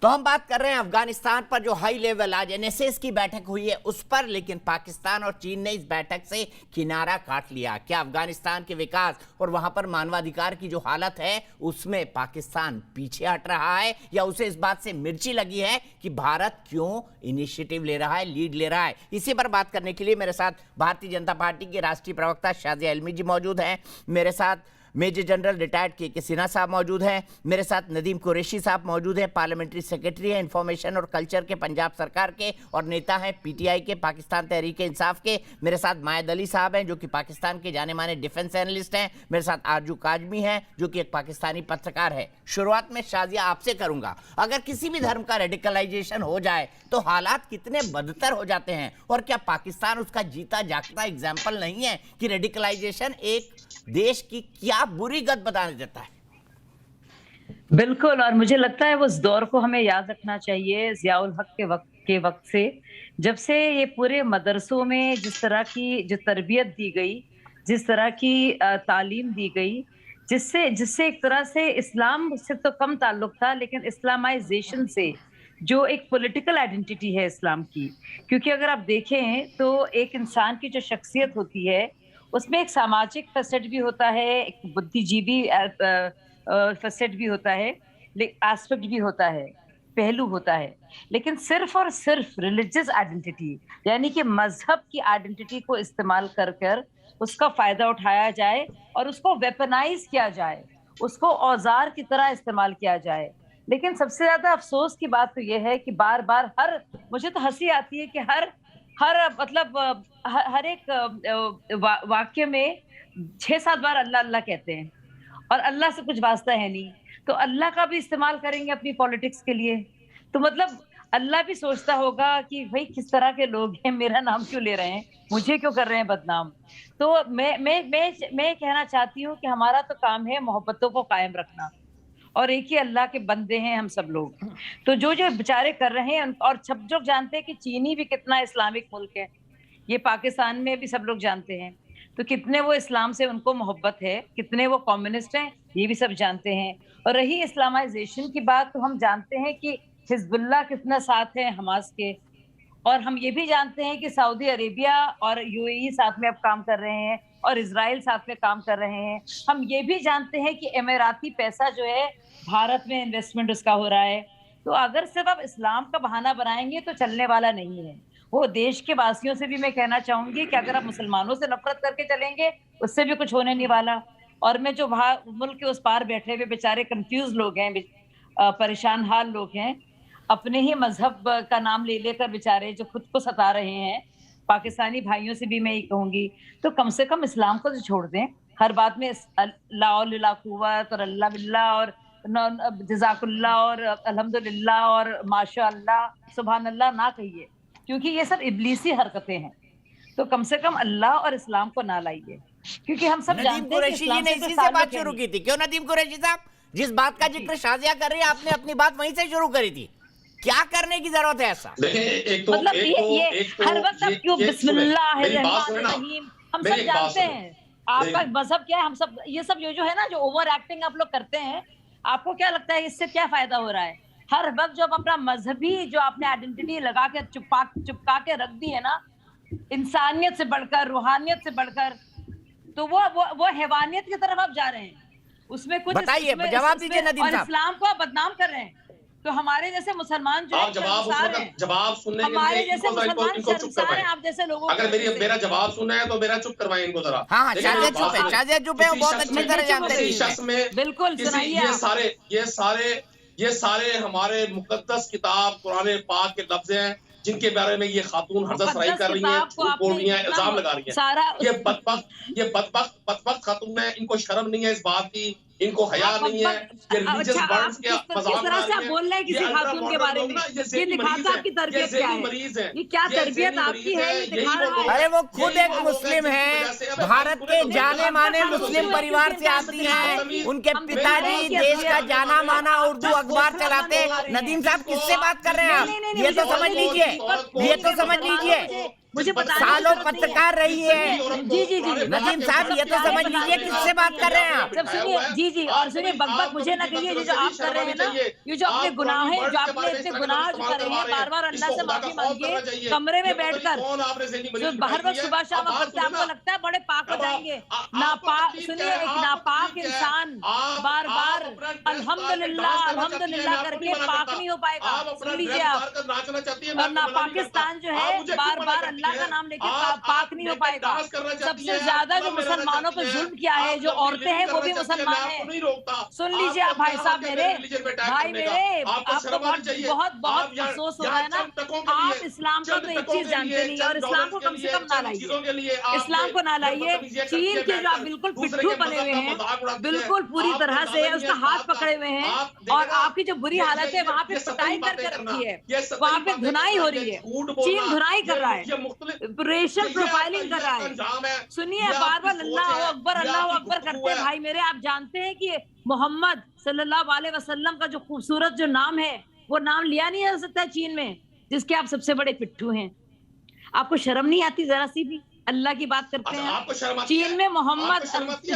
तो हम बात कर रहे हैं अफगानिस्तान पर जो हाई लेवल आज एनएसएस की बैठक हुई है उस पर, लेकिन पाकिस्तान और चीन ने इस बैठक से किनारा काट लिया। क्या अफगानिस्तान के विकास और वहां पर मानवाधिकार की जो हालत है उसमें पाकिस्तान पीछे हट रहा है, या उसे इस बात से मिर्ची लगी है कि भारत क्यों इनिशिएटिव ले रहा है, लीड ले रहा है? इसी पर बात करने के लिए मेरे साथ भारतीय जनता पार्टी के राष्ट्रीय प्रवक्ता शाजिया इल्मी जी मौजूद हैं, मेरे साथ मेजर जनरल रिटायर्ड के सिन्हा साहब मौजूद हैं, मेरे साथ नदीम कुरैशी साहब मौजूद हैं, पार्लियामेंट्री सेक्रेटरी हैं इंफॉर्मेशन और कल्चर के पंजाब सरकार के, और नेता हैं पीटीआई के, पाकिस्तान तहरीक इंसाफ के। मेरे साथ मायद अली साहब हैं जो कि पाकिस्तान के जाने माने डिफेंस एनालिस्ट हैं, मेरे साथ आरजू काजमी हैं जो कि एक पाकिस्तानी पत्रकार है। शुरुआत में शाजिया आपसे करूंगा, अगर किसी भी धर्म का रेडिकलाइजेशन हो जाए तो हालात कितने बदतर हो जाते हैं, और क्या पाकिस्तान उसका जीता जागता एग्जाम्पल नहीं है कि रेडिकलाइजेशन एक देश की क्या बुरी गत बताने देता है? बिल्कुल, और मुझे लगता है उस दौर को हमें याद रखना चाहिए ज़ियाउल हक के वक्त से, जब से ये पूरे मदरसों में जिस तरह की जो तरबियत दी गई, जिस तरह की तालीम दी गई, जिससे एक तरह से इस्लाम से तो कम ताल्लुक था, लेकिन इस्लामाइजेशन से जो एक पॉलिटिकल आइडेंटिटी है इस्लाम की। क्योंकि अगर आप देखें तो एक इंसान की जो शख्सियत होती है उसमें एक सामाजिक फैसेट भी होता है, एक बुद्धिजीवी फैसेट भी होता है, एस्पेक्ट भी होता है, पहलू होता है। लेकिन सिर्फ और सिर्फ रिलीजियस आइडेंटिटी यानी कि मजहब की आइडेंटिटी को इस्तेमाल कर कर उसका फायदा उठाया जाए और उसको वेपनाइज किया जाए, उसको औजार की तरह इस्तेमाल किया जाए। लेकिन सबसे ज्यादा अफसोस की बात तो यह है कि बार बार मुझे तो हंसी आती है कि हर एक वाक्य में 6-7 बार अल्लाह अल्लाह कहते हैं और अल्लाह से कुछ वास्ता है नहीं, तो अल्लाह का भी इस्तेमाल करेंगे अपनी पॉलिटिक्स के लिए। तो मतलब अल्लाह भी सोचता होगा कि भाई किस तरह के लोग हैं, मेरा नाम क्यों ले रहे हैं, मुझे क्यों कर रहे हैं बदनाम। तो मैं कहना चाहती हूँ कि हमारा तो काम है मोहब्बतों को कायम रखना, और एक ही अल्लाह के बंदे हैं हम सब लोग। तो जो बेचारे कर रहे हैं, और सब लोग जानते हैं कि चीनी भी कितना इस्लामिक मुल्क है, ये पाकिस्तान में भी सब लोग जानते हैं, तो कितने वो इस्लाम से उनको मोहब्बत है, कितने वो कम्युनिस्ट हैं, ये भी सब जानते हैं। और रही इस्लामाइजेशन की बात, तो हम जानते हैं कि हिजबुल्लाह कितना साथ है हमास के, और हम ये भी जानते हैं कि सऊदी अरेबिया और यूएई साथ में अब काम कर रहे हैं और इजराइल साथ में काम कर रहे हैं। हम ये भी जानते हैं कि एमिराती पैसा जो है भारत में इन्वेस्टमेंट उसका हो रहा है। तो अगर सिर्फ अब इस्लाम का बहाना बनाएंगे तो चलने वाला नहीं है। वो देश के वासियों से भी मैं कहना चाहूंगी कि अगर आप मुसलमानों से नफरत करके चलेंगे उससे भी कुछ होने नहीं वाला। और मैं जो मुल्क के उस पार बैठे हुए बेचारे कंफ्यूज लोग हैं, परेशान हाल लोग हैं, अपने ही मजहब का नाम ले लेकर बेचारे जो खुद को सता रहे हैं, पाकिस्तानी भाइयों से भी मैं ये कहूंगी तो कम से कम इस्लाम को तो छोड़ दें। हर बात में ला कुव्वत और अल्लाह बिल्ला और जज़ाकुल्लाह और अल्हम्दुलिल्लाह और माशाअल्लाह सुभान अल्लाह ना कहिए, क्योंकि ये सब इब्लीसी हरकतें हैं। तो कम से कम अल्लाह और इस्लाम को ना लाइए, क्योंकि हम सब जानते हैं कि इस्लाम से इसी से बात शुरू की थी। क्यों नदीम कुरैशी साहब, जिस बात का जिक्र शाजिया कर रही है आपने अपनी बात वहीं से शुरू करी थी, क्या करने की जरूरत है ऐसा? मतलब ये हर वक्त आप क्यों बिस्मिल्लाहिर्रहमानिर्रहीम, हम सब जानते हैं आपका मजहब क्या है, हम सब ये सब जो है ना, जो ओवर एक्टिंग आप लोग करते हैं, आपको क्या लगता है इससे क्या फायदा हो रहा है? हर वक्त जब अपना मजहबी जो आपने आइडेंटिटी लगा के चुपका के रख दी है ना, इंसानियत से बढ़कर, रूहानियत से बढ़कर, तो वो हैवानियत की तरफ आप जा रहे हैं। उसमें कुछ बताइए, जवाब दीजिए नदीम साहब। और इस्लाम को आप बदनाम कर रहे हैं। तो हमारे जैसे मुसलमान जो जवाब सुनने हमारे जैसे मुसलमान शर्मसार हैं आप जैसे लोगों को। अगर मेरा जवाब सुनना है तो मेरा चुप करवाएं इनको जरा। हाँ, शाजिया चुप है, वो बहुत अच्छी तरह जानते हैं। शख्स में बिल्कुल सुनाइए। ये सारे हमारे मुकद्दस किताब कुरान पाक के लफ्ज हैं जिनके बारे में ये खातून हरदत सराई कर रही हैं, झूठ बोल रही हैं, इल्जाम लगा रही हैं। ये बदबख्त खातून है, इनको शर्म नहीं है इस बात की, इनको हया नहीं है। ये रिलीजियस वर्ड्स के मजाक तरह से आप बोल रहे हैं किसी खातून के बारे में, ये दिखाता आपकी तरबियत क्या है, ये क्या तरबियत आपकी है, ये दिखा रहा है। अरे वो खुद एक मुस्लिम है, भारत के जाने माने मुस्लिम परिवार से आती हैं, उनके पिताजी देश का जाना माना उर्दू अखबार चलाते। नदीम साहब किससे बात कर रहे हैं आप? ये तो समझ लीजिए, ये तो समझ लीजिए। मुझे बताने की सालों जरूरत नहीं है। पत्रकार रही है। जी नदीम साहब, ये तो समझ लीजिए किससे बात कर रहे हैं आप। सब सुनिए जी और सुनिए, बकबक मुझे ना कहिए। ये जो आप कर रहे हैं ना, ये जो अपने गुनाह है, जो आपने इतने गुनाह जो करे हैं, बार बार अल्लाह से माफी मांगिए कमरे में बैठकर। जो हर वक्त सुबह शाम आप पढ़ते, आपको लगता है बड़े पाक हो जाएंगे। नापाक, सुनिए, एक नापाक इंसान बार बार अल्हम्दुलिल्लाह अल्हम्दुलिल्लाह करके पाक नहीं हो पाएगा। सुन लीजिए आप। और नापाकिस्तान जो है बार बार अल्लाह का नाम लेके पाक नहीं हो पाएगा। सबसे ज्यादा जो मुसलमानों पर जुल्म किया है, जो औरतें हैं वो भी मुसलमान हैं। सुन लीजिए आप भाई साहब मेरे, भाई मेरे, आपको बहुत बहुत अफसोस हो रहा है ना। आप इस्लाम का तो एक चीज जानते नहीं, और इस्लाम को कम से कम ना लाइए, इस्लाम को ना लाइए। चीन के जो आप बिल्कुल पिट्ठू बने हुए हैं, बिल्कुल पूरी तरह से उसका हाथ पकड़े हुए हैं, और आपकी जो बुरी हालत है वहाँ पे पिटाई करके रखी है, वहाँ पे धुनाई हो रही है। चीन धुनाई कर रहा है, रेशियल प्रोफाइलिंग कर रहा है। सुनिए, बार बार अल्लाह अकबर करते हैं भाई मेरे। आप जानते हैं कि मोहम्मद सल्लल्लाहु अलैहि वसल्लम का जो खूबसूरत जो नाम है, वो नाम लिया नहीं जा सकता चीन में, जिसके आप सबसे बड़े पिट्ठू हैं। आपको शर्म नहीं आती जरा सी भी? अल्लाह की बात करते हैं। चीन में मोहम्मद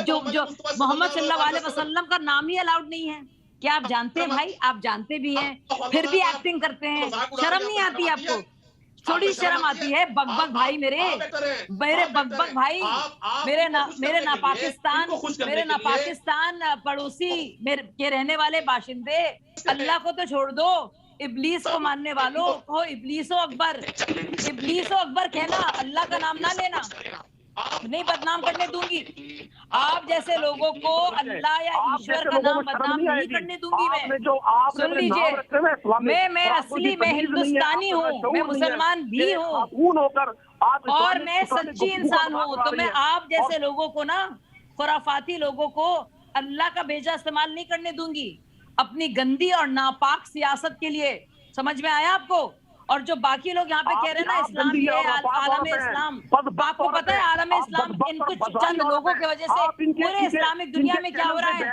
जो मोहम्मद सल्लल्लाहु अलैहि वसल्लम का नाम ही अलाउड नहीं है। क्या आप जानते हैं भाई? आप जानते भी हैं, फिर भी एक्टिंग करते हैं। शर्म नहीं आती आपको? थोड़ी शर्म आती है? बकबक भाई मेरे बकबक भाई मेरे नापाकिस्तान पड़ोसी के रहने वाले बाशिंदे, अल्लाह को तो छोड़ दो, इब्लीस को मानने वालों को इब्लीसो अकबर कहना, अल्लाह का नाम ना लेना, नहीं बदनाम करने दूंगी। आप जैसे लोगों को अल्लाह या ईश्वर का नाम बदनाम नहीं करने दूंगी मैं। सुन लीजिए, मैं असली में हिंदुस्तानी हूँ, मैं मुसलमान भी हूँ, और मैं सच्ची इंसान हूँ। तो मैं आप जैसे लोगों को ना, खुराफाती लोगों को अल्लाह का भेजा इस्तेमाल नहीं करने दूंगी अपनी गंदी और नापाक सियासत के लिए। समझ में आया आपको? और जो बाकी लोग यहाँ पे कह रहे हैं ना इस्लाम ये आलम इस्लाम, आपको पता है आलम इस्लाम इन कुछ चंद लोगों की वजह से पूरे इस्लामिक दुनिया में क्या हो रहा है?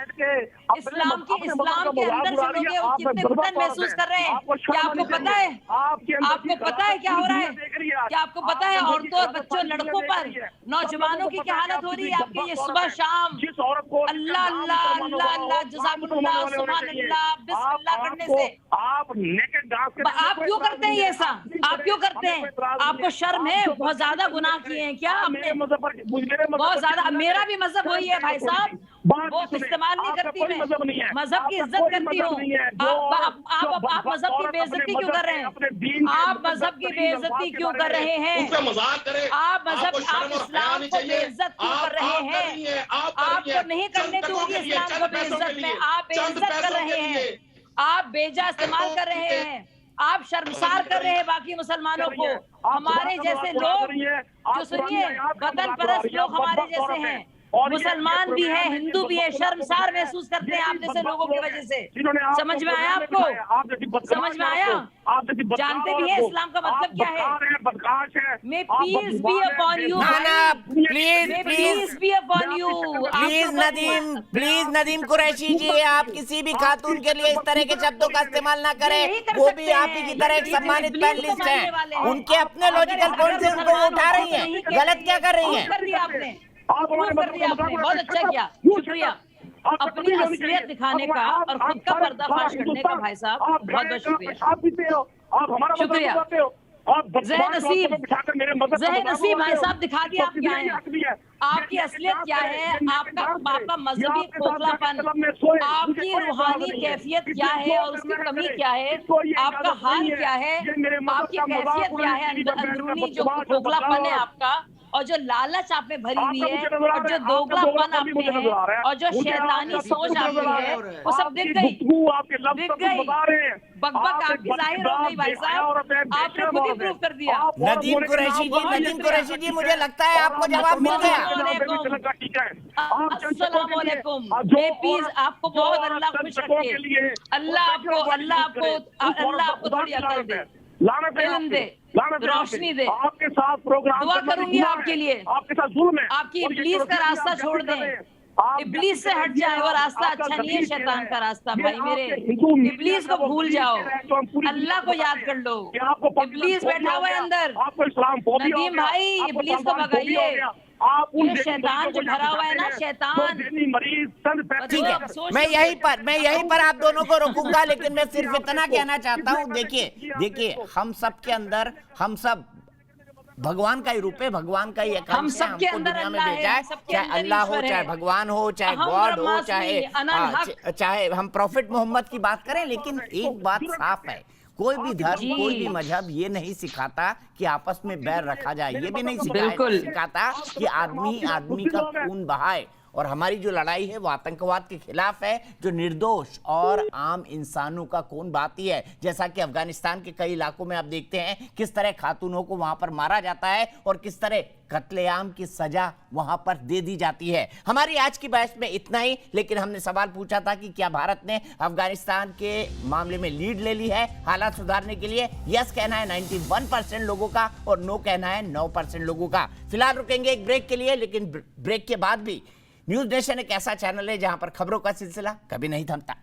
इस्लाम के अंदर जो लोग हैं वो कितने घुटन महसूस कर रहे हैं। क्या आपको पता है? आपको पता है क्या हो रहा है? क्या आपको पता है औरतों और बच्चों, लड़कों पर, नौजवानों की क्या हालत हो रही है आपके ये सुबह शाम अल्लाह अल्लाह अल्लाह अल्लाह जज़ाकुमुल्लाह सुभान अल्लाह बिस्मिल्लाह करने से? आप क्यों करते हैं ऐसा? आप क्यों करते हैं? आपको शर्म है? बहुत ज्यादा गुनाह किए हैं क्या आपने? बहुत ज्यादा। मेरा भी मजहब वही है भाई साहब, वो इस्तेमाल नहीं करती मैं, मजहब की इज्जत करती हूँ। आप मजहब की बेइज्जती क्यों कर रहे हैं? आप मजहब की बेइज्जती क्यों कर रहे हैं? आप इस्लाम को बेइज्जत क्यों कर रहे हैं? आपको नहीं करने दूंगी इस्लाम को बेइज्जत में। आप बेइज्जत कर रहे हैं, आप बेजा इस्तेमाल कर रहे हैं, आप शर्मसार कर रहे हैं बाकी मुसलमानों को। हमारे जैसे लोग जो, सुनिए, वतन परस्त लोग हमारे जैसे हैं, मुसलमान भी है, हिंदू भी है, शर्मसार महसूस करते हैं आप जैसे लोगों की वजह से। समझ में आया आपको? समझ में आया? जानते भी है इस्लाम का मतलब क्या है? मैं peace be upon you, please be upon you. Please Nadeem Qureshi ji, आप किसी भी खातून के लिए इस तरह के शब्दों का इस्तेमाल ना करें। वो भी आप ही की तरह एक सम्मानित पैनलिस्ट हैं, उनके अपने लॉजिकल पॉइंट से उनको उठा रही हैं। गलत क्या कर रही हैं? बहुत अच्छा किया, शुक्रिया। अपनी असलियत दिखाने का और खुद का पर्दाफाश करने का भाई साहब बहुत बहुत शुक्रिया। शुक्रिया। ज़हन नसीब भाई साहब दिखा दिया आप क्या हैं, आपकी असलियत क्या है, आपका मजहबी खोखलापन, आपकी रूहानी कैफियत क्या है और उसकी कमी क्या है, आपका हाल क्या है, आपकी कैफियत क्या है, अंदरूनी जो खोखलापन है आपका, और जो लालच आप में भरी हुई है, और जो दोगलापन आप में है, और जो शैतानी सोच आपकी है, वो सब दिख गई। बकबक आपकी जाहिर हो गई भाई साहब, आपने खुद ही प्रूव कर दिया। नदीम कुरैशी जी, मुझे लगता है आपको जवाब मिल गया। अस्सलाम वालेकुम। पीस आपको बहुत अल्लाह खुश रखे, अल्लाह आपको थोड़ी अकल दे, इल्म दे, रोशनी दे। आपके साथ प्रोग्राम दुआ करूंगी आपके लिए, आपके साथ जुल्म है, आपकी इब्लीस का रास्ता छोड़ दें, इब्लीस से हट जाए, वो रास्ता अच्छा नहीं है शैतान का रास्ता भाई मेरे। इब्लीस को भूल जाओ, अल्लाह को याद कर लो। इब्लीस बैठा हुआ है अंदर, नदीम भाई इब्लीस को भगाइए। ये शैतान जो भरा हुआ है ना, शैतान। ठीक है, मैं यहीं पर आप दोनों को रोकूंगा, लेकिन मैं सिर्फ इतना कहना चाहता हूँ, देखिए हम सब के अंदर, हम सब भगवान का ही रूप है, भगवान का ही हम हमको सबके अंदर दुनिया में अल्लाह भेजा है, है, सबके चाहे अंदर अल्लाह हो, ईश्वर चाहे है। भगवान हो, चाहे अहम गॉड हो, ब्रह्मास्मि चाहे हम प्रॉफिट मोहम्मद की बात करें, लेकिन एक बात साफ है, कोई भी धर्म, कोई भी मजहब ये नहीं सिखाता कि आपस में बैर रखा जाए, ये भी नहीं सिखाता कि आदमी आदमी का खून बहाए। और हमारी जो लड़ाई है वो आतंकवाद के खिलाफ है, जो निर्दोष और आम इंसानों का खून बहाती है। जैसा कि अफगानिस्तान के कई इलाकों में आप देखते हैं किस तरह खातूनों को वहां पर मारा जाता है और किस तरह कत्लेआम की सजा वहां पर दे दी जाती है। हमारी आज की बहस में इतना ही, लेकिन हमने सवाल पूछा था कि क्या भारत ने अफगानिस्तान के मामले में लीड ले ली है हालात सुधारने के लिए। यस कहना है 91% लोगों का और नो कहना है 9% लोगों का। फिलहाल रुकेंगे एक ब्रेक के लिए, लेकिन ब्रेक के बाद भी न्यूज़ नेशन एक ऐसा चैनल है जहां पर खबरों का सिलसिला कभी नहीं थमता।